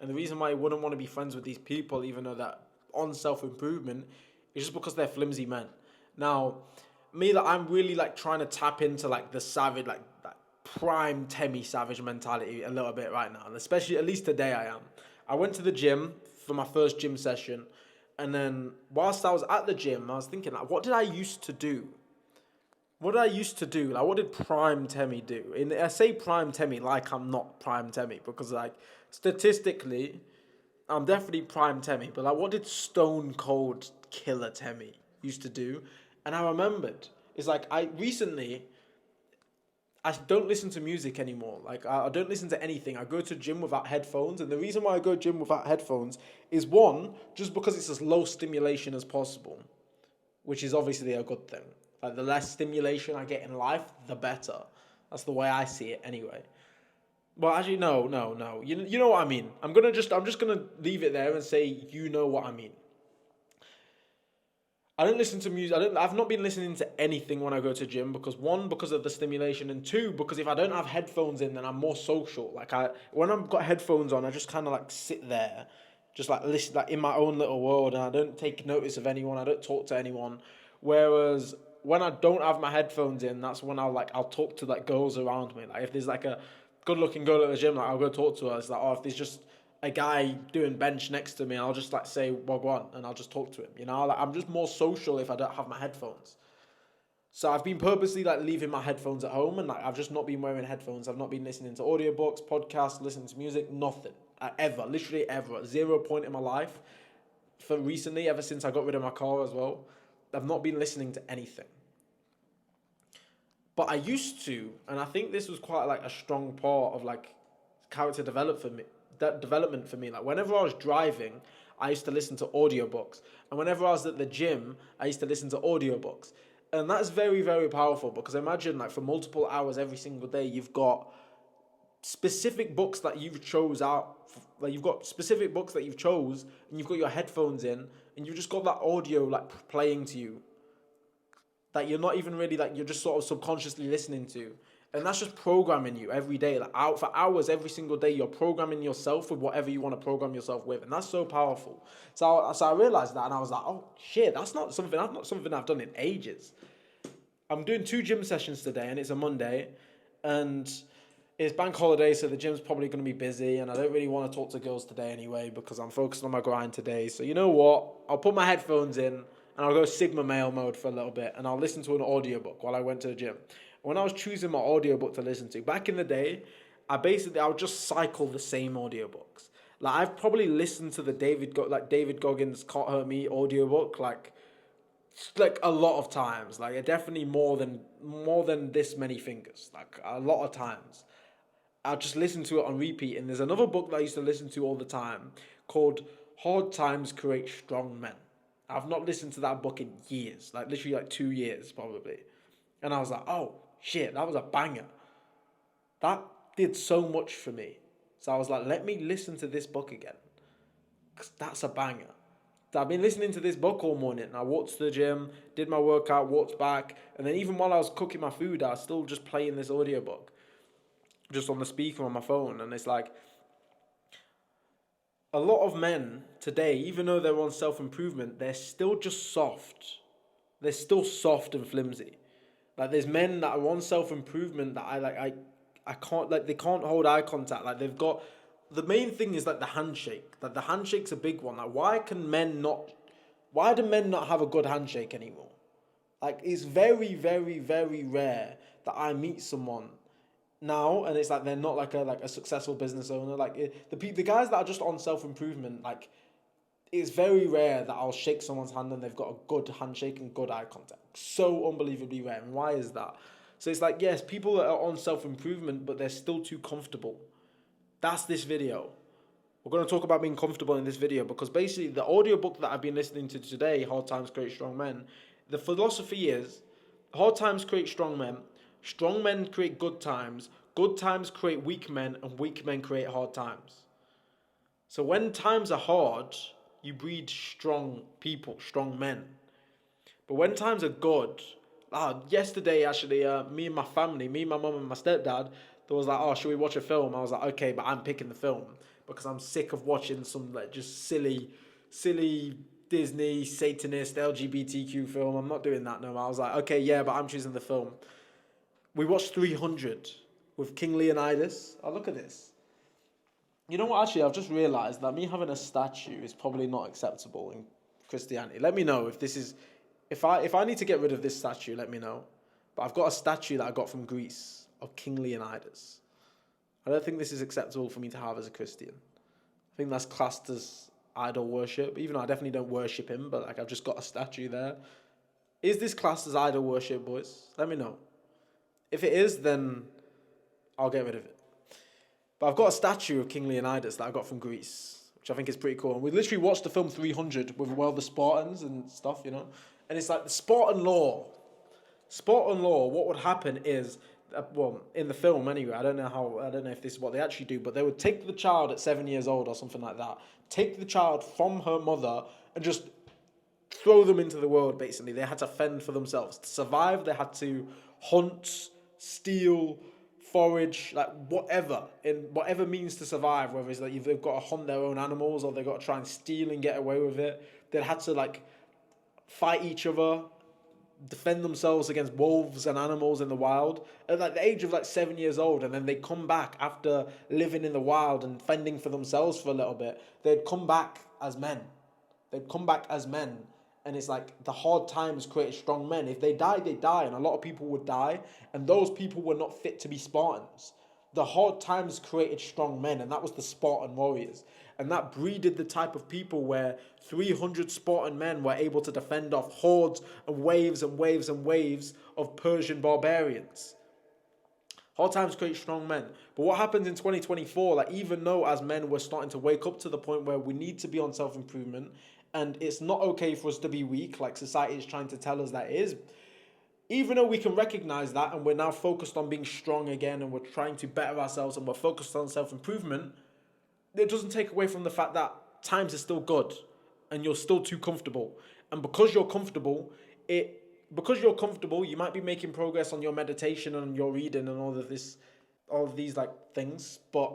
And the reason why you wouldn't want to be friends with these people, even though they're on self-improvement, is just because they're flimsy men. Now, me, that I'm really like trying to tap into like the savage, like that prime Temmie Savage mentality a little bit right now, and especially at least today I am. I went to the gym for my first gym session, and then whilst I was at the gym, I was thinking like, what did I used to do? What did I used to do? Like, what did Prime Temmie do? And I say Prime Temmie like I'm not Prime Temmie because, like, statistically, I'm definitely Prime Temmie. But, like, what did Stone Cold Killer Temmie used to do? And I remembered. It's like, I don't listen to music anymore. Like, I don't listen to anything. I go to gym without headphones. And the reason why I go gym without headphones is one, just because it's as low stimulation as possible, which is obviously a good thing. Like, the less stimulation I get in life, the better. That's the way I see it anyway. Well, actually, no. You know what I mean. I'm just gonna leave it there and say you know what I mean. I don't listen to music. I've not been listening to anything when I go to gym because one, because of the stimulation, and two, because if I don't have headphones in, then I'm more social. Like when I've got headphones on, I just kind of like sit there, just like listen, like in my own little world, and I don't take notice of anyone. I don't talk to anyone. Whereas when I don't have my headphones in, that's when I'll talk to like girls around me. Like if there's like a good looking girl at the gym, like I'll go talk to her. It's like, oh, if there's just a guy doing bench next to me, I'll just like say wagwan and I'll just talk to him. You know, like I'm just more social if I don't have my headphones. So I've been purposely like leaving my headphones at home, and like I've just not been wearing headphones. I've not been listening to audiobooks, podcasts, listening to music, nothing. Ever, literally ever. At 0 point in my life for recently, ever since I got rid of my car as well, I've not been listening to anything. But I used to, and I think this was quite like a strong part of like character development for me. Like whenever I was driving, I used to listen to audiobooks. And whenever I was at the gym, I used to listen to audiobooks. And that's very, very powerful because imagine like for multiple hours every single day, you've got specific books that you've chose out. Like you've got specific books that you've chose, and you've got your headphones in, and you've just got that audio like playing to you that you're not even really like you're just sort of subconsciously listening to. And that's just programming you every day. Like out for hours every single day, you're programming yourself with whatever you want to program yourself with. And that's so powerful. So I realized that and I was like, oh shit, that's not something I've done in ages. I'm doing 2 gym sessions today and it's a Monday and it's bank holiday, so the gym's probably going to be busy and I don't really want to talk to girls today anyway because I'm focused on my grind today. So you know what? I'll put my headphones in and I'll go Sigma male mode for a little bit and I'll listen to an audiobook while I went to the gym. When I was choosing my audiobook to listen to, back in the day, I would just cycle the same audiobooks. Like I've probably listened to the David Goggins Can't Hurt Me audiobook like a lot of times. Like definitely more than this many fingers. Like a lot of times. I'll just listen to it on repeat. And there's another book that I used to listen to all the time called Hard Times Create Strong Men. I've not listened to that book in years, like literally like 2 years probably. And I was like, oh shit, that was a banger. That did so much for me. So I was like, let me listen to this book again. Because that's a banger. So I've been listening to this book all morning. I walked to the gym, did my workout, walked back. And then even while I was cooking my food, I was still just playing this audiobook. Just on the speaker on my phone. And it's like, a lot of men today, even though they're on self-improvement, they're still just soft. They're still soft and flimsy. Like there's men that are on self-improvement that I can't, like they can't hold eye contact. Like they've got, the main thing is like the handshake. Like the handshake's a big one. Like why do men not have a good handshake anymore? Like it's very, very, very rare that I meet someone now and it's like they're not like a successful business owner. Like the guys that are just on self-improvement, like it's very rare that I'll shake someone's hand and they've got a good handshake and good eye contact. So unbelievably rare. And why is that? So it's like, yes, people that are on self-improvement, but they're still too comfortable. That's this video. We're going to talk about being comfortable in this video because basically the audiobook that I've been listening to today, Hard Times Create Strong Men, the philosophy is hard times create strong men create good times create weak men, and weak men create hard times. So when times are hard, you breed strong people, strong men. But when times are good, yesterday actually, me and my mum and my stepdad, there was like, oh, should we watch a film? I was like, okay, but I'm picking the film. because I'm sick of watching some like just silly Disney Satanist LGBTQ film. I'm not doing that no more. I was like, okay, yeah, but I'm choosing the film. We watched 300 with King Leonidas. Oh, look at this. You know what? Actually, I've just realised that me having a statue is probably not acceptable in Christianity. Let me know if this is, if I need to get rid of this statue. Let me know. But I've got a statue that I got from Greece of King Leonidas. I don't think this is acceptable for me to have as a Christian. I think that's classed as idol worship. Even though I definitely don't worship him, but like I've just got a statue there. Is this classed as idol worship, boys? Let me know. If it is, then I'll get rid of it. But I've got a statue of King Leonidas that I got from Greece, which I think is pretty cool. And we literally watched the film 300 with, well, the Spartans and stuff, you know? And it's like the Spartan law. Spartan law, what would happen is, well, in the film anyway, I don't know if this is what they actually do, but they would take the child at 7 years old or something like that, take the child from her mother and just throw them into the world, basically. They had to fend for themselves. To survive, they had to hunt, steal, forage, like whatever, in whatever means to survive, whether it's like they've got to hunt their own animals or they've got to try and steal and get away with it. They had to like fight each other, defend themselves against wolves and animals in the wild at like the age of like 7 years old. And then they come back after living in the wild and fending for themselves for a little bit. They'd come back as men. And it's like the hard times created strong men. If they die, they die. And a lot of people would die. And those people were not fit to be Spartans. The hard times created strong men. And that was the Spartan warriors. And that breeded the type of people where 300 Spartan men were able to defend off hordes and waves and waves and waves of Persian barbarians. Hard times create strong men. But what happens in 2024, like even though as men we're starting to wake up to the point where we need to be on self-improvement, and it's not okay for us to be weak, like society is trying to tell us that it is. Even though we can recognize that and we're now focused on being strong again and we're trying to better ourselves and we're focused on self-improvement, it doesn't take away from the fact that times are still good and you're still too comfortable. And because you're comfortable, you might be making progress on your meditation and your reading and all of these like things, but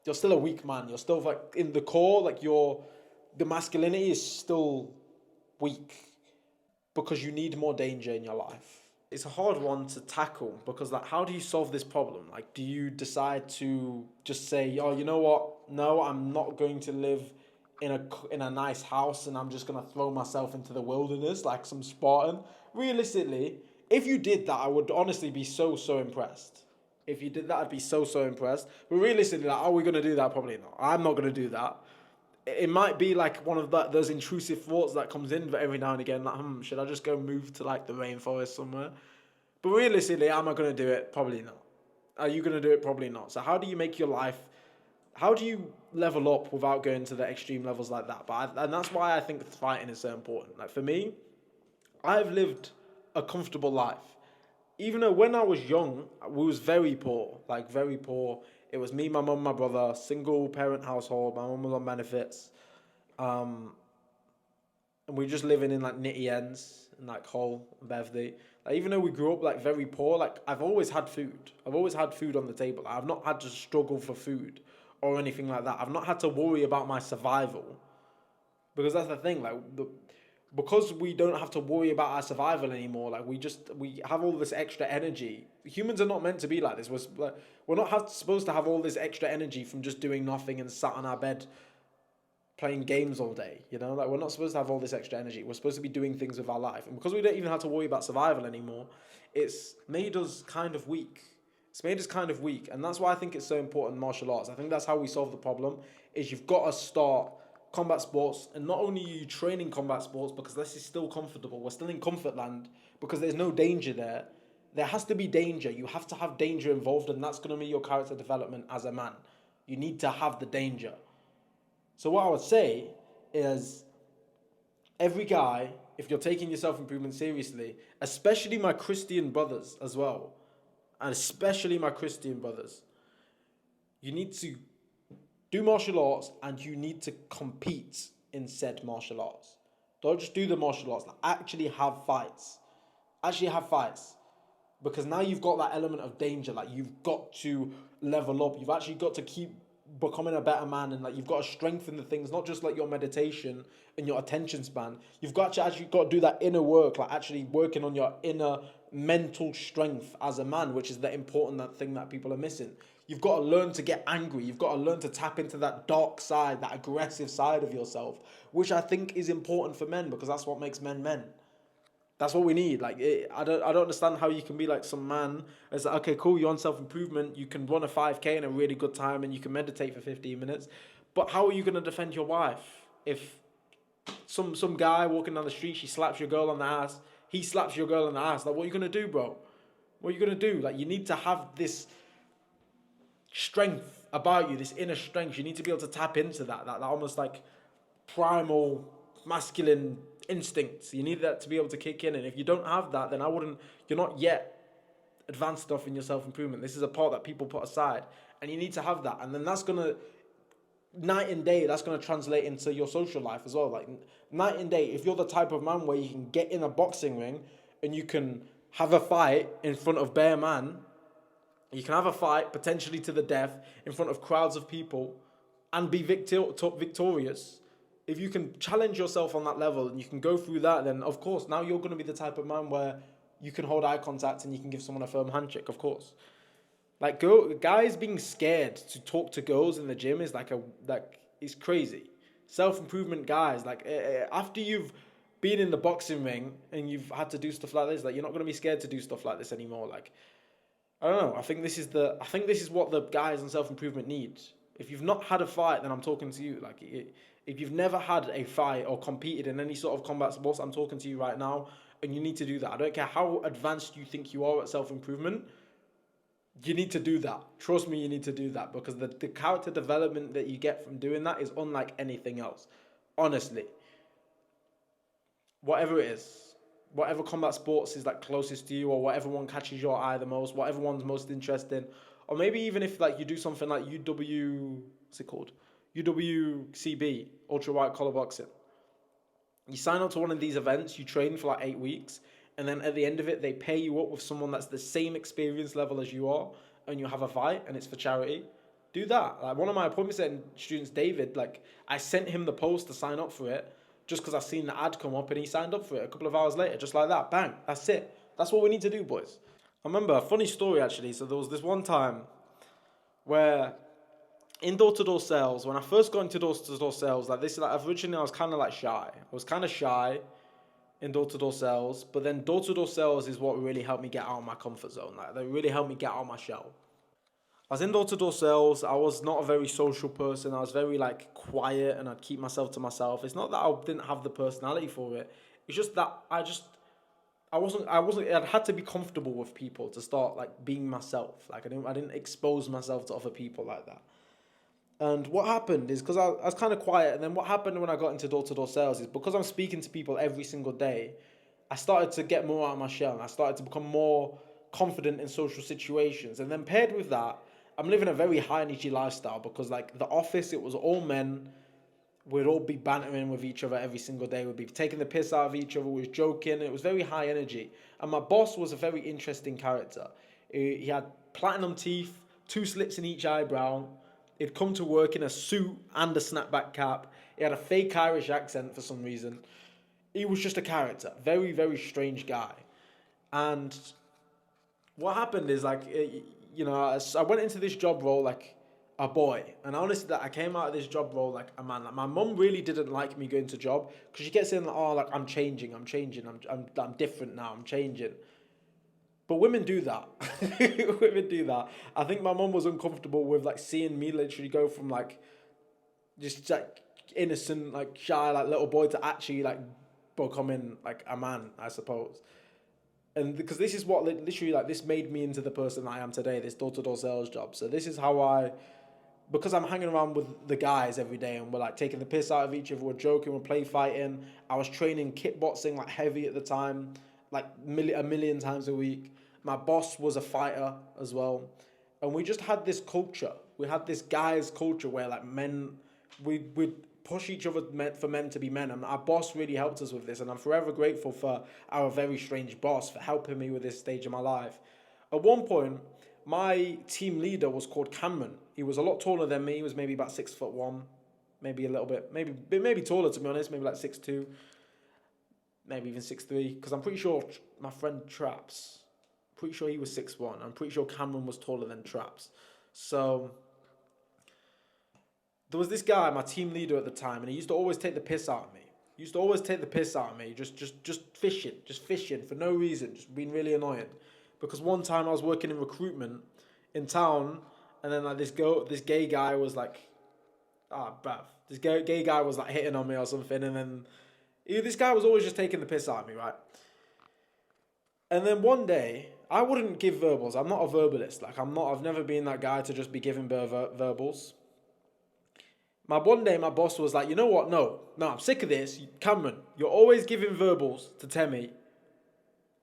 you're still a weak man. You're still like in the core, like the masculinity is still weak because you need more danger in your life. It's a hard one to tackle because like, how do you solve this problem? Like, do you decide to just say, oh, you know what? No, I'm not going to live in a nice house and I'm just going to throw myself into the wilderness like some Spartan. Realistically, if you did that, I would honestly be so impressed. If you did that, I'd be so impressed. But realistically, like, are we going to do that? Probably not. I'm not going to do that. It might be like one of those intrusive thoughts that comes in every now and again, like, should I just go move to like the rainforest somewhere? But realistically, am I going to do it? Probably not. Are you going to do it? Probably not. So how do you make your life, how do you level up without going to the extreme levels like that? And that's why I think fighting is so important. Like for me, I've lived a comfortable life. Even though when I was young, we was very poor, like very poor. It was me, my mum, my brother, single parent household. My mum was on benefits. And we were just living in like nitty ends in like Hull and Beverley. Like even though we grew up like very poor, like I've always had food. I've always had food on the table. Like, I've not had to struggle for food or anything like that. I've not had to worry about my survival. Because that's the thing, like because we don't have to worry about our survival anymore, like we have all this extra energy. Humans are not meant to be like this. We're not supposed to have all this extra energy from just doing nothing and sat on our bed playing games all day, you know? Like we're not supposed to have all this extra energy. We're supposed to be doing things with our life. And because we don't even have to worry about survival anymore, it's made us kind of weak. And that's why I think it's so important in martial arts. I think that's how we solve the problem, is you've got to start combat sports, and not only are you training combat sports because this is still comfortable, we're still in comfort land because there's no danger there. There has to be danger. You have to have danger involved, and that's going to be your character development as a man. You need to have the danger. So what I would say is, every guy, if you're taking your self-improvement seriously, especially my Christian brothers as well, and especially my Christian brothers, you need to do martial arts and you need to compete in said martial arts. Don't just do the martial arts, like actually have fights. Because now you've got that element of danger, like you've got to level up. You've actually got to keep becoming a better man, and like you've got to strengthen the things, not just like your meditation and your attention span. You've got to actually got to do that inner work, like actually working on your inner mental strength as a man, which is the important that thing that people are missing. You've got to learn to get angry. You've got to learn to tap into that dark side, that aggressive side of yourself, which I think is important for men because that's what makes men men. That's what we need. Like, I don't understand how you can be like some man. It's like, okay, cool, you're on self improvement. You can run a 5K in a really good time, and you can meditate for 15 minutes. But how are you gonna defend your wife if some guy walking down the street, she slaps your girl on the ass, he slaps your girl on the ass? Like, what are you gonna do, bro? What are you gonna do? Like, you need to have this strength about you, this inner strength. You need to be able to tap into that almost like primal masculine instincts. You need that to be able to kick in, and if you don't have that, then I wouldn't. You're not yet advanced enough in your self improvement. This is a part that people put aside, and you need to have that, and then that's gonna night and day. That's gonna translate into your social life as well. Like night and day. If you're the type of man where you can get in a boxing ring and you can have a fight in front of bare man, you can have a fight potentially to the death in front of crowds of people and be victorious. If you can challenge yourself on that level and you can go through that, then of course now you're going to be the type of man where you can hold eye contact and you can give someone a firm handshake. Of course, like guys being scared to talk to girls in the gym is it's crazy. Self improvement guys, after you've been in the boxing ring and you've had to do stuff like this, like you're not going to be scared to do stuff like this anymore. Like I don't know. I think this is what the guys in self improvement need. If you've not had a fight, then I'm talking to you. If you've never had a fight or competed in any sort of combat sports, I'm talking to you right now, and you need to do that. I don't care how advanced you think you are at self improvement. You need to do that. Trust me, you need to do that because the character development that you get from doing that is unlike anything else. Honestly, whatever it is, whatever combat sports is like closest to you, or whatever one catches your eye the most, whatever one's most interesting, or maybe even if like you do something like what's it called, UWCB, ultra white collar boxing. You sign up to one of these events, you train for like 8 weeks, and then at the end of it, they pay you up with someone that's the same experience level as you are, and you have a fight, and it's for charity. Do that. Like one of my appointment setting students, David, like I sent him the post to sign up for it, just because I seen the ad come up, and he signed up for it a couple of hours later, just like that. Bang. That's it. That's what we need to do, boys. I remember a funny story actually. So there was this one time where in door-to-door sales, when I first got into door-to-door sales, originally I was kind of like shy. I was kind of shy in door-to-door sales, but then door-to-door sales is what really helped me get out of my comfort zone. Like, they really helped me get out of my shell. I was in door-to-door sales. I was not a very social person. I was very like quiet, and I'd keep myself to myself. It's not that I didn't have the personality for it. It's just that I wasn't. I'd had to be comfortable with people to start like being myself. Like I didn't expose myself to other people like that. And what happened is because I was kind of quiet, and then what happened when I got into door-to-door sales is because I'm speaking to people every single day, I started to get more out of my shell, and I started to become more confident in social situations. And then paired with that, I'm living a very high energy lifestyle because like the office, it was all men. We'd all be bantering with each other every single day. We'd be taking the piss out of each other. We was joking. It was very high energy. And my boss was a very interesting character. He had platinum teeth, 2 slits in each eyebrow. He'd come to work in a suit and a snapback cap. He had a fake Irish accent for some reason. He was just a character. Very, very strange guy. And what happened is I went into this job role like a boy. And honestly, I came out of this job role like a man. Like my mum really didn't like me going to job because she kept saying I'm changing, I'm different now, I'm changing. But women do that. Women do that. I think my mum was uncomfortable with like seeing me literally go from like just like innocent, like shy, like little boy to actually like becoming like a man, I suppose. And because this is what literally like this made me into the person I am today, this door-to-door sales job. So this is how because I'm hanging around with the guys every day and we're like taking the piss out of each other, we're joking, we're play fighting. I was training kickboxing like heavy at the time, like a million times a week. My boss was a fighter as well. And we just had this culture. We had this guys culture where like men, we'd push each other for men to be men. And our boss really helped us with this. And I'm forever grateful for our very strange boss for helping me with this stage of my life. At one point, my team leader was called Cameron. He was a lot taller than me. He was maybe about 6'1", maybe a little bit, maybe taller to be honest, maybe like 6'2", maybe even 6'3". Because I'm pretty sure my friend Traps, pretty sure he was 6'1". I'm pretty sure Cameron was taller than Traps. So there was this guy, my team leader at the time, and he used to always take the piss out of me. Just fishing for no reason, just being really annoying. Because one time I was working in recruitment in town, and then like this gay guy was like, bruv, this gay guy was like hitting on me or something, and then this guy was always just taking the piss out of me, right? And then one day, I wouldn't give verbals. I'm not a verbalist. Like I've never been that guy to just be giving verbals. One day, my boss was like, you know what? No, I'm sick of this. Cameron, you're always giving verbals to Temmie.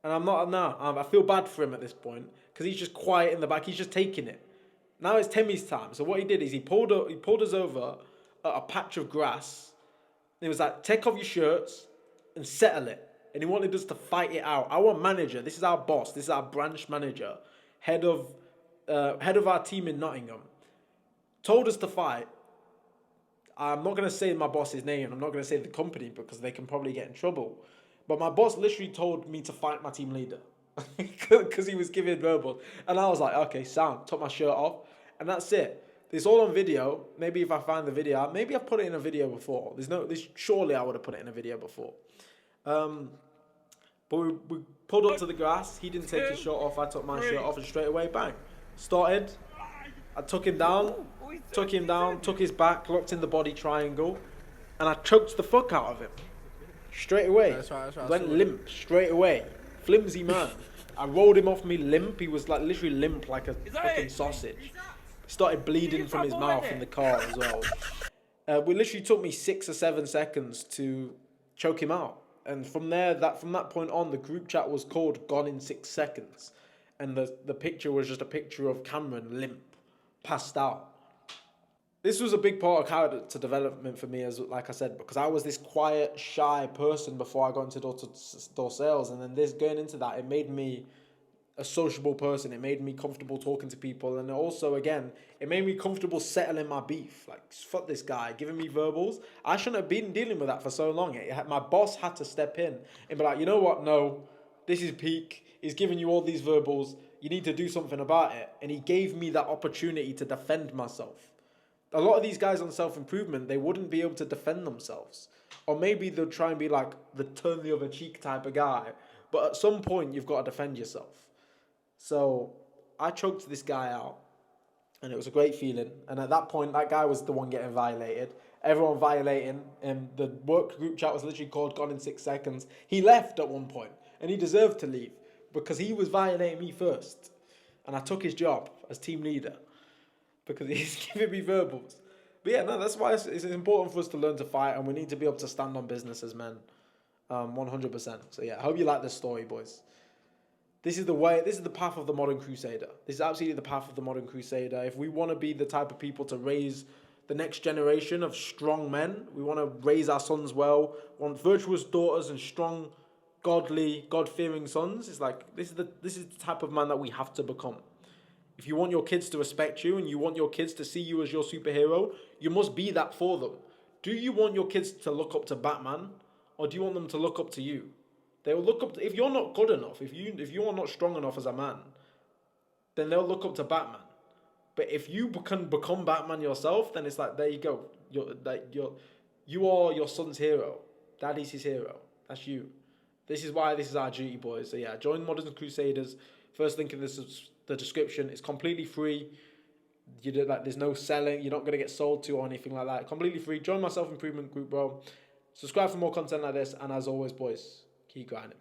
And I'm not, nah, I feel bad for him at this point because he's just quiet in the back. He's just taking it. Now it's Temmie's time. So what he did is he pulled us over at a patch of grass. And he was like, take off your shirts and settle it. And he wanted us to fight it out. Our manager, this is our boss, this is our branch manager, head of our team in Nottingham, told us to fight. I'm not going to say my boss's name. I'm not going to say the company because they can probably get in trouble. But my boss literally told me to fight my team leader because he was giving verbal. And I was like, okay, sound. Took my shirt off. And that's it. It's all on video. Maybe if I find the video, maybe I've put it in a video before. Surely I would have put it in a video before. But we pulled up to the grass. He didn't take his shirt off. I took my shirt off and straight away, bang. Started. I took him down, took his back, locked in the body triangle, and I choked the fuck out of him. Straight away. That's right. Went limp straight away. Flimsy man. I rolled him off me limp. He was like literally limp like a fucking sausage. Started bleeding from his mouth in the car as well. It literally took me 6 or 7 seconds to choke him out. And from that point on, the group chat was called Gone in 6 Seconds. And the picture was just a picture of Cameron limp, passed out. This was a big part of character development for me, as like I said, because I was this quiet, shy person before I got into door-to-door sales, and then going into that, it made me a sociable person. It made me comfortable talking to people, and also, again, it made me comfortable settling my beef. Like, fuck this guy, giving me verbals. I shouldn't have been dealing with that for so long. My boss had to step in and be like, you know what, no, this is peak. He's giving you all these verbals. You need to do something about it. And he gave me that opportunity to defend myself. A lot of these guys on self-improvement, they wouldn't be able to defend themselves. Or maybe they'll try and be like the turn the other cheek type of guy. But at some point, you've got to defend yourself. So I choked this guy out. And it was a great feeling. And at that point, that guy was the one getting violated. Everyone violating. And the work group chat was literally called Gone in 6 Seconds. He left at one point. And he deserved to leave. Because he was violating me first. And I took his job as team leader. Because he's giving me verbals. But yeah, no, that's why it's important for us to learn to fight, and we need to be able to stand on business as men. 100%. So yeah, I hope you like this story, boys. This is the path of the modern crusader. This is absolutely the path of the modern crusader. If we want to be the type of people to raise the next generation of strong men, we want to raise our sons well, want virtuous daughters and strong, godly, God-fearing sons. It's like, this is the type of man that we have to become. If you want your kids to respect you and you want your kids to see you as your superhero, you must be that for them. Do you want your kids to look up to Batman, or do you want them to look up to you? They will look up to, if you're not good enough, if you are not strong enough as a man, then they'll look up to Batman. But if you can become Batman yourself, then it's like, there you go. You are your son's hero. Daddy's his hero. That's you. This is why this is our duty, boys. So yeah, join Modern Crusaders. First link in the description. It's completely free. There's no selling. You're not going to get sold to or anything like that. Completely free. Join my self-improvement group, bro. Subscribe for more content like this. And as always, boys, keep grinding.